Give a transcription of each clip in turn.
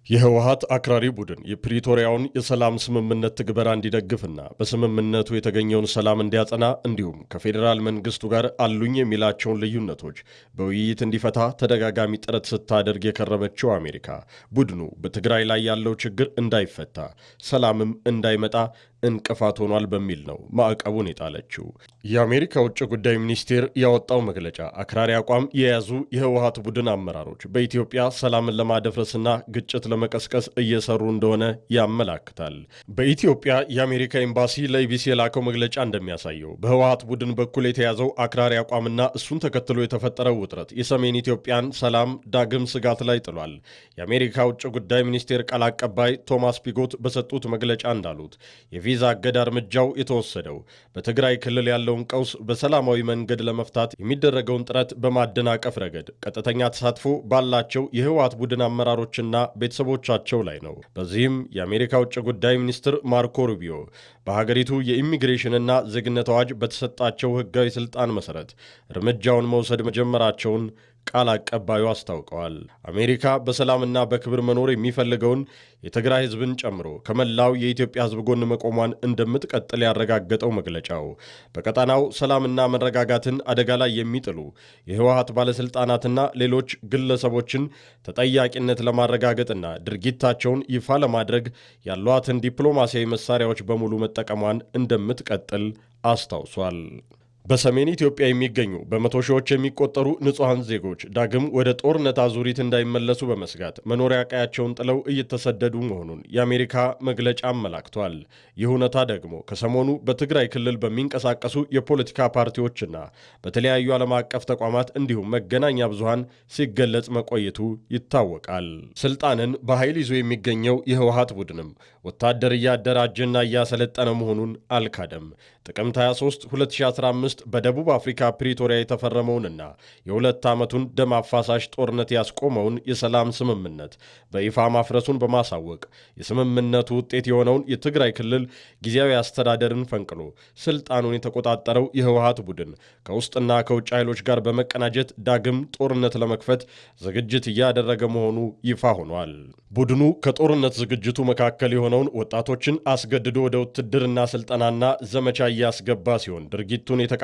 የህወሓት አክራሪ ቡድን የፕሪቶሪያውን የሰላም ስምምነት ትግበራ እንዲደግፍና በስምምነቱ የተገኘውን ሰላም እንዲያጸና እንዲሁም ከፌዴራል መንግስቱ ጋር አሉኝ የሚላቸውን ልዩነቶች በውይይት እንዲፈታ ተደጋጋሚ ጥረት ስታደርግ የከረመችው አሜሪካ ቡድኑ በትግራይ ላይ ያለው ችግር እንዳይፈታ ሰላምም እንዳይመጣ እንቅፋት ሆኗል በሚል ነው ማዕቀቡን የጣለችው። የአሜሪካ ውጭ ጉዳይ ሚኒስቴር ያወጣው መግለጫ አክራሪ አቋም የያዙ የህወሓት ቡድን አመራሮች በኢትዮጵያ ሰላምን ለማደፍረስና ግጭት ለመቀስቀስ እየሰሩ እንደሆነ ያመላክታል። በኢትዮጵያ የአሜሪካ ኤምባሲ ለኢቢሲ የላከው መግለጫ እንደሚያሳየው በህወሓት ቡድን በኩል የተያዘው አክራሪ አቋምና እሱን ተከትሎ የተፈጠረው ውጥረት የሰሜን ኢትዮጵያን ሰላም ዳግም ስጋት ላይ ጥሏል። የአሜሪካ ውጭ ጉዳይ ሚኒስቴር ቃል አቀባይ ቶማስ ፒጎት በሰጡት መግለጫ እንዳሉት የቪዛ እገዳ እርምጃው የተወሰደው በትግራይ ክልል ያለውን ቀውስ በሰላማዊ መንገድ ለመፍታት የሚደረገውን ጥረት በማደናቀፍ ረገድ ቀጥተኛ ተሳትፎ ባላቸው የህወሓት ቡድን አመራሮችና ቤተሰቦቻቸው ላይ ነው። በዚህም የአሜሪካ ውጭ ጉዳይ ሚኒስትር ማርኮ ሩቢዮ በሀገሪቱ የኢሚግሬሽንና ዜግነት አዋጅ በተሰጣቸው ህጋዊ ስልጣን መሰረት እርምጃውን መውሰድ መጀመራቸውን ቃል አቀባዩ አስታውቀዋል። አሜሪካ በሰላምና በክብር መኖር የሚፈልገውን የትግራይ ህዝብን ጨምሮ ከመላው የኢትዮጵያ ህዝብ ጎን መቆሟን እንደምትቀጥል ያረጋገጠው መግለጫው በቀጣናው ሰላምና መረጋጋትን አደጋ ላይ የሚጥሉ የህወሓት ባለስልጣናትና ሌሎች ግለሰቦችን ተጠያቂነት ለማረጋገጥና ድርጊታቸውን ይፋ ለማድረግ ያሏትን ዲፕሎማሲያዊ መሳሪያዎች በሙሉ መጠቀሟን እንደምትቀጥል አስታውሷል። በሰሜን ኢትዮጵያ የሚገኙ በመቶ ሺዎች የሚቆጠሩ ንጹሐን ዜጎች ዳግም ወደ ጦርነት አዙሪት እንዳይመለሱ በመስጋት መኖሪያ ቀያቸውን ጥለው እየተሰደዱ መሆኑን የአሜሪካ መግለጫ አመላክቷል። ይህ እውነታ ደግሞ ከሰሞኑ በትግራይ ክልል በሚንቀሳቀሱ የፖለቲካ ፓርቲዎችና በተለያዩ ዓለም አቀፍ ተቋማት እንዲሁም መገናኛ ብዙሃን ሲገለጽ መቆየቱ ይታወቃል። ስልጣንን በኃይል ይዞ የሚገኘው የህወሓት ቡድንም ወታደር እያደራጀና እያሰለጠነ መሆኑን አልካደም። ጥቅምት 23 2015 በደቡብ አፍሪካ ፕሪቶሪያ የተፈረመውንና የሁለት ዓመቱን ደም አፋሳሽ ጦርነት ያስቆመውን የሰላም ስምምነት በይፋ ማፍረሱን በማሳወቅ የስምምነቱ ውጤት የሆነውን የትግራይ ክልል ጊዜያዊ አስተዳደርን ፈንቅሎ ስልጣኑን የተቆጣጠረው የህወሓት ቡድን ከውስጥና ከውጭ ኃይሎች ጋር በመቀናጀት ዳግም ጦርነት ለመክፈት ዝግጅት እያደረገ መሆኑ ይፋ ሆኗል። ቡድኑ ከጦርነት ዝግጅቱ መካከል የሆነውን ወጣቶችን አስገድዶ ወደ ውትድርና ስልጠናና ዘመቻ እያስገባ ሲሆን ድርጊቱን የተቃወሙ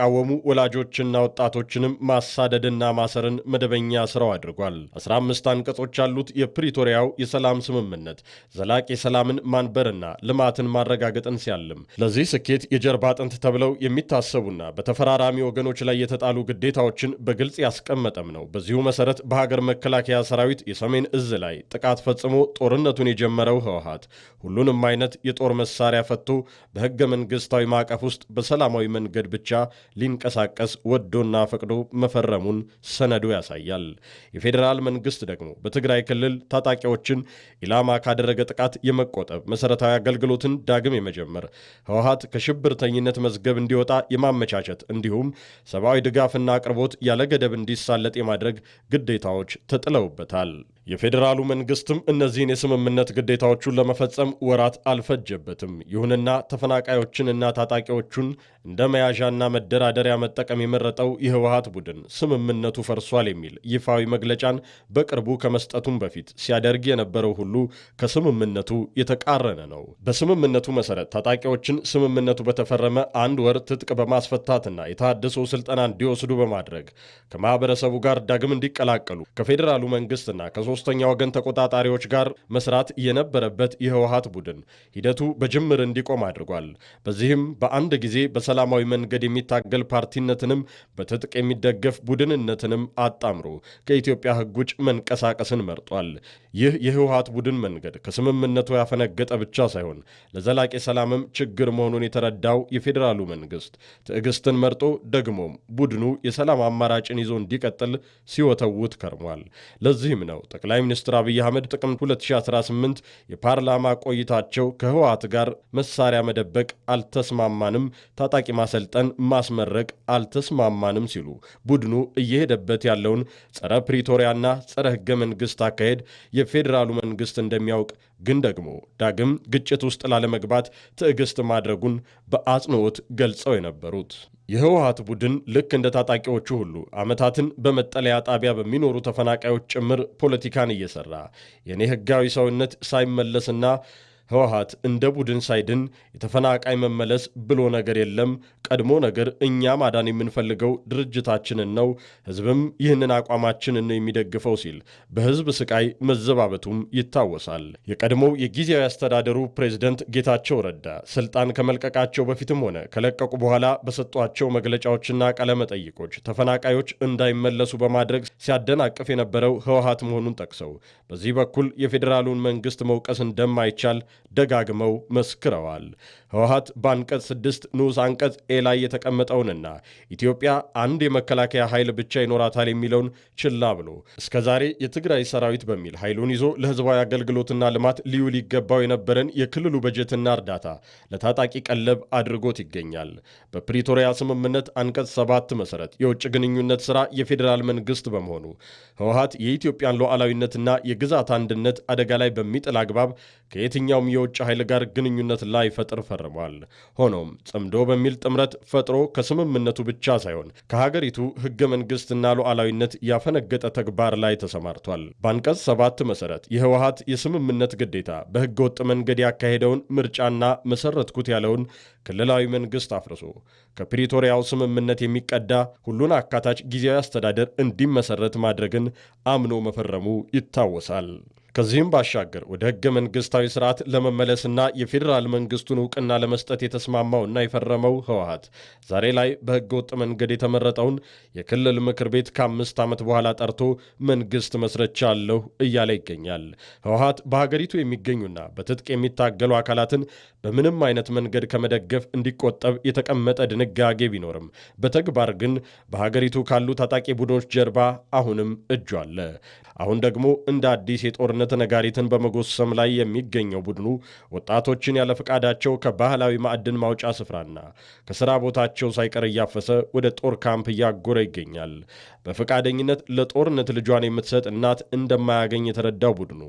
ወላጆችና ወጣቶችንም ማሳደድና ማሰርን መደበኛ ስራው አድርጓል። 15 አንቀጾች ያሉት የፕሪቶሪያው የሰላም ስምምነት ዘላቂ ሰላምን ማንበርና ልማትን ማረጋገጥን ሲያልም ለዚህ ስኬት የጀርባ አጥንት ተብለው የሚታሰቡና በተፈራራሚ ወገኖች ላይ የተጣሉ ግዴታዎችን በግልጽ ያስቀመጠም ነው። በዚሁ መሰረት በሀገር መከላከያ ሰራዊት የሰሜን እዝ ላይ ጥቃት ፈጽሞ ጦርነቱን የጀመረው ህወሓት ሁሉንም አይነት የጦር መሳሪያ ፈቶ በህገ መንግስታዊ ማዕቀፍ ውስጥ በሰላማዊ መንገድ ብቻ ሊንቀሳቀስ ወዶና ፈቅዶ መፈረሙን ሰነዱ ያሳያል። የፌዴራል መንግስት ደግሞ በትግራይ ክልል ታጣቂዎችን ኢላማ ካደረገ ጥቃት የመቆጠብ መሰረታዊ አገልግሎትን ዳግም የመጀመር ህወሓት ከሽብርተኝነት መዝገብ እንዲወጣ የማመቻቸት እንዲሁም ሰብአዊ ድጋፍና አቅርቦት ያለ ገደብ እንዲሳለጥ የማድረግ ግዴታዎች ተጥለውበታል። የፌዴራሉ መንግስትም እነዚህን የስምምነት ግዴታዎቹን ለመፈጸም ወራት አልፈጀበትም። ይሁንና ተፈናቃዮችንና ታጣቂዎቹን እንደ መያዣና መደራደሪያ መጠቀም የመረጠው የህወሓት ቡድን ስምምነቱ ፈርሷል የሚል ይፋዊ መግለጫን በቅርቡ ከመስጠቱም በፊት ሲያደርግ የነበረው ሁሉ ከስምምነቱ የተቃረነ ነው። በስምምነቱ መሰረት ታጣቂዎችን ስምምነቱ በተፈረመ አንድ ወር ትጥቅ በማስፈታትና የታደሰው ስልጠና እንዲወስዱ በማድረግ ከማህበረሰቡ ጋር ዳግም እንዲቀላቀሉ ከፌዴራሉ መንግስትና ከሶስተኛ ወገን ተቆጣጣሪዎች ጋር መስራት የነበረበት የህወሓት ቡድን ሂደቱ በጅምር እንዲቆም አድርጓል። በዚህም በአንድ ጊዜ በሰላማዊ መንገድ የሚታገል ፓርቲነትንም በትጥቅ የሚደገፍ ቡድንነትንም አጣምሮ ከኢትዮጵያ ህግ ውጭ መንቀሳቀስን መርጧል። ይህ የህወሓት ቡድን መንገድ ከስምምነቱ ያፈነገጠ ብቻ ሳይሆን ለዘላቂ ሰላምም ችግር መሆኑን የተረዳው የፌዴራሉ መንግስት ትዕግስትን መርጦ ደግሞም ቡድኑ የሰላም አማራጭን ይዞ እንዲቀጥል ሲወተውት ከርሟል። ለዚህም ነው ጠቅላይ ሚኒስትር አብይ አህመድ ጥቅምት 2018 የፓርላማ ቆይታቸው ከህወሓት ጋር መሳሪያ መደበቅ አልተስማማንም፣ ታጣቂ ማሰልጠን ማስመረቅ አልተስማማንም ሲሉ ቡድኑ እየሄደበት ያለውን ጸረ ፕሪቶሪያና ጸረ ህገ መንግስት አካሄድ የፌዴራሉ መንግስት እንደሚያውቅ ግን ደግሞ ዳግም ግጭት ውስጥ ላለመግባት ትዕግስት ማድረጉን በአጽንኦት ገልጸው የነበሩት የህወሓት ቡድን ልክ እንደ ታጣቂዎቹ ሁሉ ዓመታትን በመጠለያ ጣቢያ በሚኖሩ ተፈናቃዮች ጭምር ፖለቲካን እየሰራ የኔ ህጋዊ ሰውነት ሳይመለስና ህወሓት እንደ ቡድን ሳይድን የተፈናቃይ መመለስ ብሎ ነገር የለም። ቀድሞ ነገር እኛ ማዳን የምንፈልገው ድርጅታችንን ነው፣ ህዝብም ይህንን አቋማችንን ነው የሚደግፈው ሲል በህዝብ ስቃይ መዘባበቱም ይታወሳል። የቀድሞው የጊዜያዊ አስተዳደሩ ፕሬዝደንት ጌታቸው ረዳ ስልጣን ከመልቀቃቸው በፊትም ሆነ ከለቀቁ በኋላ በሰጧቸው መግለጫዎችና ቃለመጠይቆች ተፈናቃዮች እንዳይመለሱ በማድረግ ሲያደናቅፍ የነበረው ህወሓት መሆኑን ጠቅሰው በዚህ በኩል የፌዴራሉን መንግስት መውቀስ እንደማይቻል ደጋግመው መስክረዋል። ህወሓት በአንቀጽ 6 ንዑስ አንቀጽ ኤ ላይ የተቀመጠውንና ኢትዮጵያ አንድ የመከላከያ ኃይል ብቻ ይኖራታል የሚለውን ችላ ብሎ እስከዛሬ የትግራይ ሰራዊት በሚል ኃይሉን ይዞ ለህዝባዊ አገልግሎትና ልማት ሊውል ይገባው የነበረን የክልሉ በጀትና እርዳታ ለታጣቂ ቀለብ አድርጎት ይገኛል። በፕሪቶሪያ ስምምነት አንቀጽ 7 መሰረት የውጭ ግንኙነት ሥራ የፌዴራል መንግስት በመሆኑ ህወሓት የኢትዮጵያን ሉዓላዊነትና የግዛት አንድነት አደጋ ላይ በሚጥል አግባብ ከየትኛውም የውጭ ኃይል ጋር ግንኙነት ላይ ፈጥር ፈርሟል። ሆኖም ጽምዶ በሚል ጥምረት ፈጥሮ ከስምምነቱ ብቻ ሳይሆን ከሀገሪቱ ህገ መንግስትና ሉዓላዊነት ያፈነገጠ ተግባር ላይ ተሰማርቷል። በአንቀጽ 7 መሰረት የህወሓት የስምምነት ግዴታ በህገ ወጥ መንገድ ያካሄደውን ምርጫና መሰረትኩት ያለውን ክልላዊ መንግስት አፍርሶ ከፕሪቶሪያው ስምምነት የሚቀዳ ሁሉን አካታች ጊዜያዊ አስተዳደር እንዲመሰረት ማድረግን አምኖ መፈረሙ ይታወሳል። ከዚህም ባሻገር ወደ ህገ መንግስታዊ ስርዓት ለመመለስና የፌዴራል መንግስቱን ዕውቅና ለመስጠት የተስማማውና የፈረመው ህወሓት ዛሬ ላይ በህገ ወጥ መንገድ የተመረጠውን የክልል ምክር ቤት ከ5 ዓመት በኋላ ጠርቶ መንግስት መስርቻለሁ እያለ ይገኛል። ህወሓት በሀገሪቱ የሚገኙና በትጥቅ የሚታገሉ አካላትን በምንም አይነት መንገድ ከመደገፍ እንዲቆጠብ የተቀመጠ ድንጋጌ ቢኖርም በተግባር ግን በሀገሪቱ ካሉ ታጣቂ ቡድኖች ጀርባ አሁንም እጁ አለ። አሁን ደግሞ እንደ አዲስ የጦርነት ነጋሪትን በመጎሰም ላይ የሚገኘው ቡድኑ ወጣቶችን ያለ ፈቃዳቸው ከባህላዊ ማዕድን ማውጫ ስፍራና ከሥራ ቦታቸው ሳይቀር እያፈሰ ወደ ጦር ካምፕ እያጎረ ይገኛል። በፈቃደኝነት ለጦርነት ልጇን የምትሰጥ እናት እንደማያገኝ የተረዳው ቡድኑ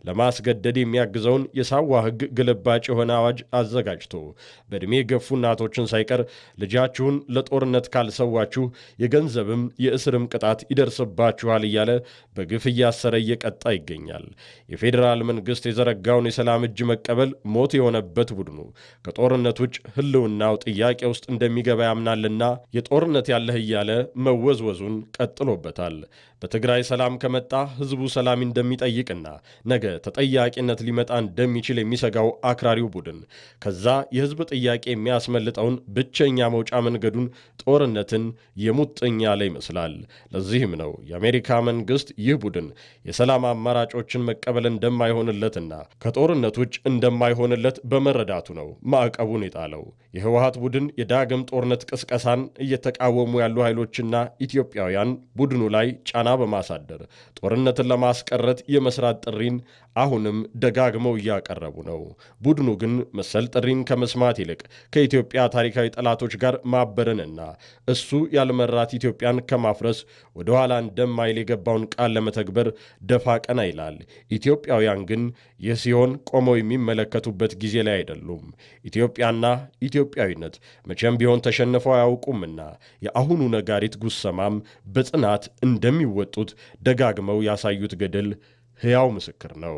ለማስገደድ የሚያግዘውን የሳዋ ህግ ግልባጭ የሆነ አዋጅ አዘጋጅቶ በዕድሜ የገፉ እናቶችን ሳይቀር ልጃችሁን ለጦርነት ካልሰዋችሁ የገንዘብም የእስርም ቅጣት ይደርስባችኋል እያለ በግፍ እያሰረ እየቀጣ ይገኛል። የፌዴራል መንግስት የዘረጋውን የሰላም እጅ መቀበል ሞት የሆነበት ቡድኑ ከጦርነት ውጭ ህልውናው ጥያቄ ውስጥ እንደሚገባ ያምናልና የጦርነት ያለህ እያለ መወዝወዙን ቀጥሎበታል። በትግራይ ሰላም ከመጣ ህዝቡ ሰላም እንደሚጠይቅና ነገ ተጠያቂነት ሊመጣ እንደሚችል የሚሰጋው አክራሪው ቡድን ከዛ የህዝብ ጥያቄ የሚያስመልጠውን ብቸኛ መውጫ መንገዱን ጦርነትን የሙጥኝ ያለ ይመስላል። ለዚህም ነው የአሜሪካ መንግስት ይህ ቡድን የሰላም አማራጮችን መቀበል እንደማይሆንለትና ከጦርነት ውጭ እንደማይሆንለት በመረዳቱ ነው ማዕቀቡን የጣለው። የህወሓት ቡድን የዳግም ጦርነት ቅስቀሳን እየተቃወሙ ያሉ ኃይሎችና ኢትዮጵያውያን ቡድኑ ላይ ጫና በማሳደር ጦርነትን ለማስቀረት የመስራት ጥሪን አሁንም ደጋግመው እያቀረቡ ነው። ቡድኑ ግን መሰል ጥሪን ከመስማት ይልቅ ከኢትዮጵያ ታሪካዊ ጠላቶች ጋር ማበረንና እሱ ያልመራት ኢትዮጵያን ከማፍረስ ወደ ኋላ እንደማይል የገባውን ቃል ለመተግበር ደፋ ቀና ይላል። ኢትዮጵያውያን ግን ይህ ሲሆን ቆመው የሚመለከቱበት ጊዜ ላይ አይደሉም። ኢትዮጵያና ኢትዮጵያዊነት መቼም ቢሆን ተሸንፈው አያውቁምና የአሁኑ ነጋሪት ጉሰማም በጽናት እንደሚወጡት ደጋግመው ያሳዩት ገድል ሕያው ምስክር ነው።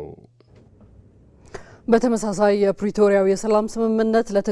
በተመሳሳይ የፕሪቶሪያው የሰላም ስምምነት